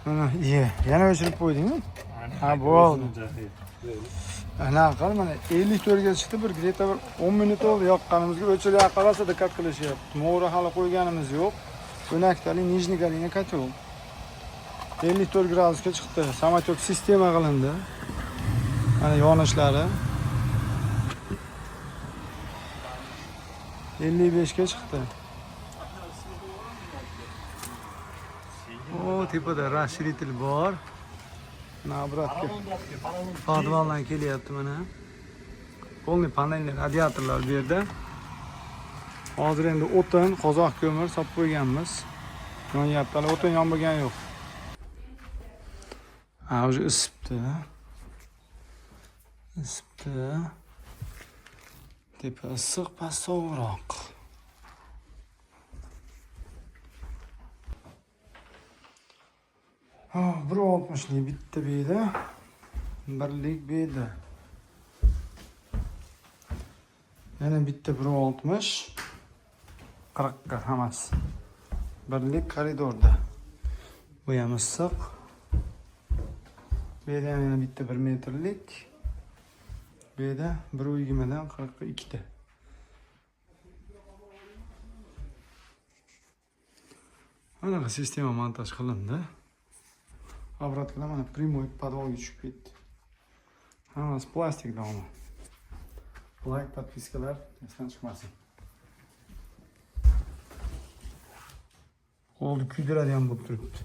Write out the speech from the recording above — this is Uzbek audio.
Mana iyi. Yana o'chirib qo'ydingmi? Ha, bo'ldi. Ana qal mana 54 ga chiqdi, bir greta bir 10 minut oldi yoqqanimizga o'chirib qarasa diqqat qilishyapti. Mo'ri hali qo'yganimiz yo'q. O'naktali nijniy galina kotel. 54 gradusga chiqdi. Samotyot sistema qilindi. Mana yonishlari 55 ga chiqdi. O tepada rashitel bor. Nabratga. Podvaldan kelyapti mana. Polni panellar, radiatorlar bu yerda. Hozir endi o'tin, qozoq ko'mir solib qo'yganmiz. Yonyapti, hali o'tin yonmagan yo'q. Ha, o'zi isibdi. Isibdi. Tepa issiq, past sovuqroq. Ha, 1.60lik bitta beda. Birlik beda. Yana bitta 1.60. 40 ga hammasi. Birlik koridorda. Bu ham issiq. Beda yana bitta 1 metrlik. Beda 1.20 dan 42 ta. Mana sistema montaj qilindi. Obratlar mana primoy podvolga tushib ketdi. Hammasi plastik domi. Like, podpiskalar esdan chiqmasin. Qo'lni kuydiradigan bo'lib turibdi.